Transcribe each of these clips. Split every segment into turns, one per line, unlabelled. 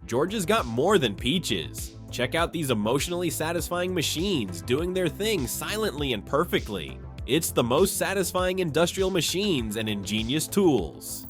Georgia's got more than peaches. Check out these emotionally satisfying machines doing their thing silently and perfectly. It's the most satisfying industrial machines and ingenious tools.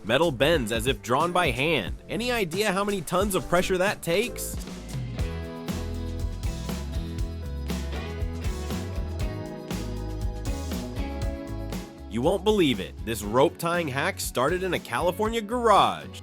Metal bends as if drawn by hand. Any idea how many tons of pressure that takes? You won't believe it. This rope tying hack started in a California garage.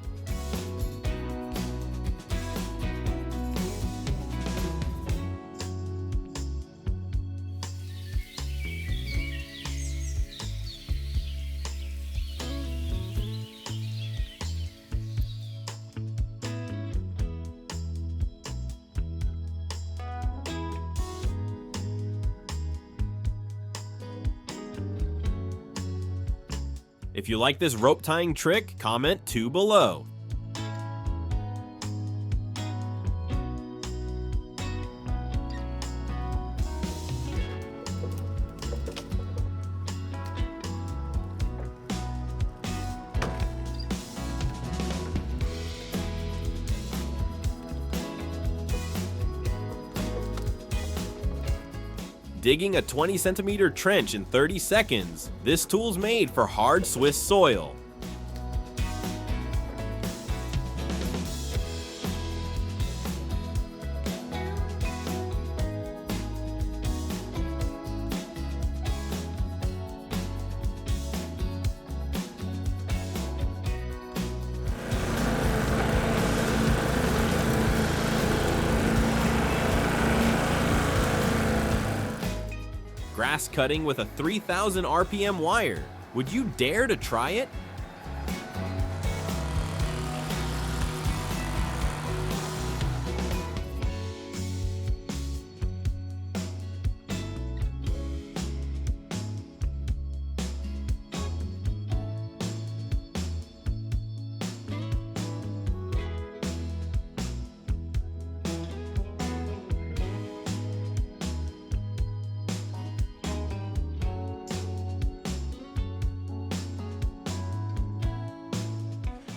If you like this rope tying trick, comment 2 below. Digging a 20-centimeter trench in 30 seconds, this tool's made for hard Swiss soil. Grass cutting with a 3,000 RPM wire. Would you dare to try it?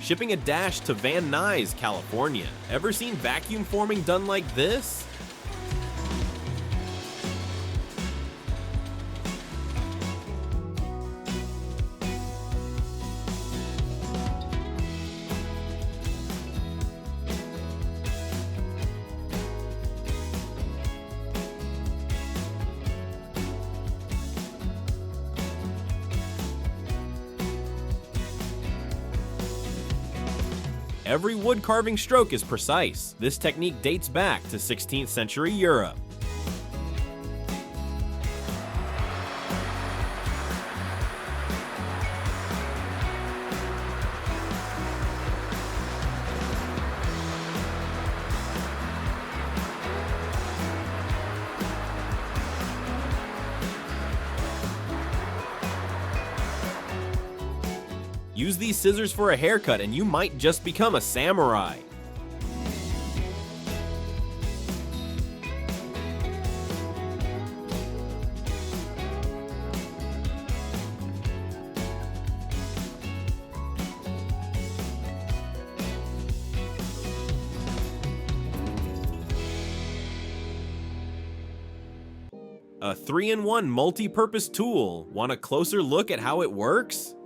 shipping a dash to Van Nuys, California. Ever seen vacuum forming done like this? Every wood carving stroke is precise. This technique dates back to 16th century Europe. Use these scissors for a haircut and you might just become a samurai. A 3-in-1 multi-purpose tool. Want a closer look at how it works?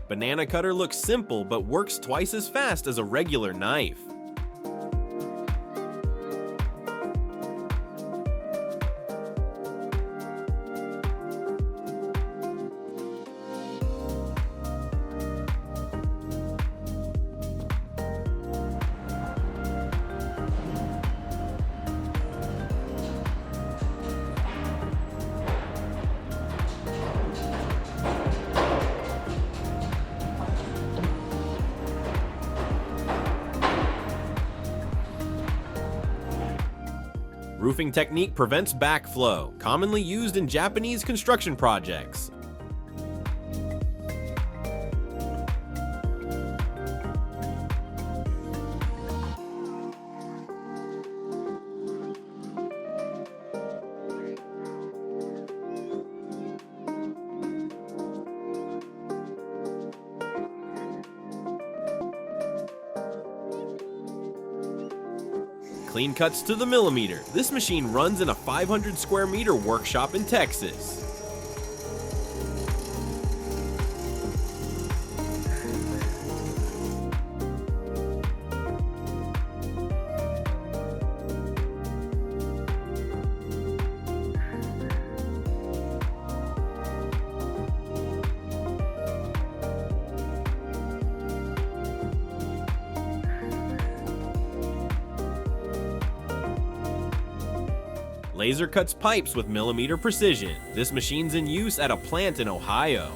Banana cutter looks simple but works twice as fast as a regular knife. Roofing technique prevents backflow, commonly used in Japanese construction projects. Clean cuts to the millimeter. This machine runs in a 500 square meter workshop in Texas. Laser cuts pipes with millimeter precision. This machine's in use at a plant in Ohio.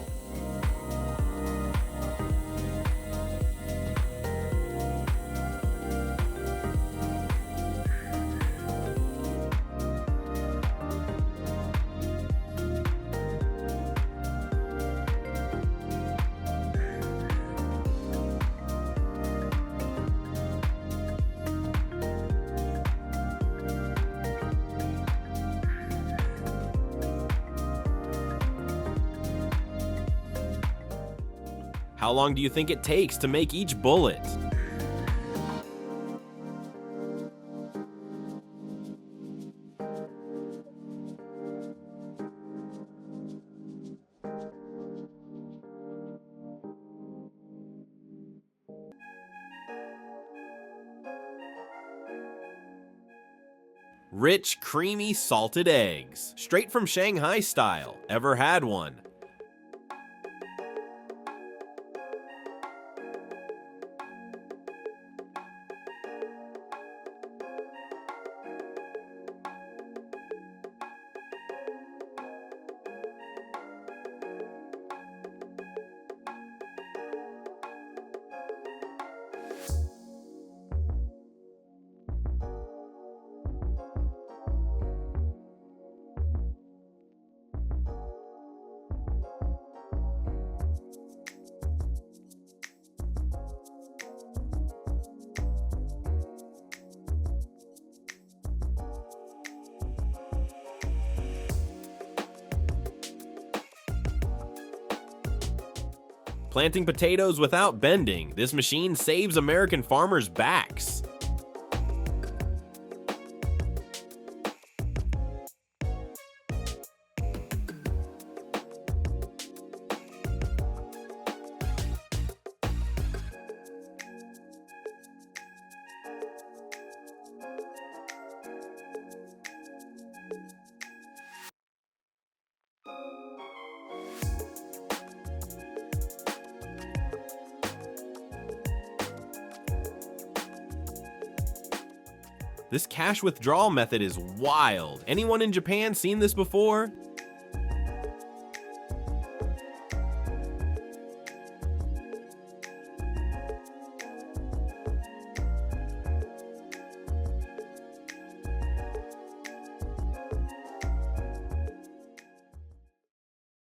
How long do you think it takes to make each bullet? Rich, creamy, salted eggs. Straight from Shanghai style. Ever had one? Planting potatoes without bending, this machine saves American farmers' backs. This cash withdrawal method is wild. Anyone in Japan seen this before?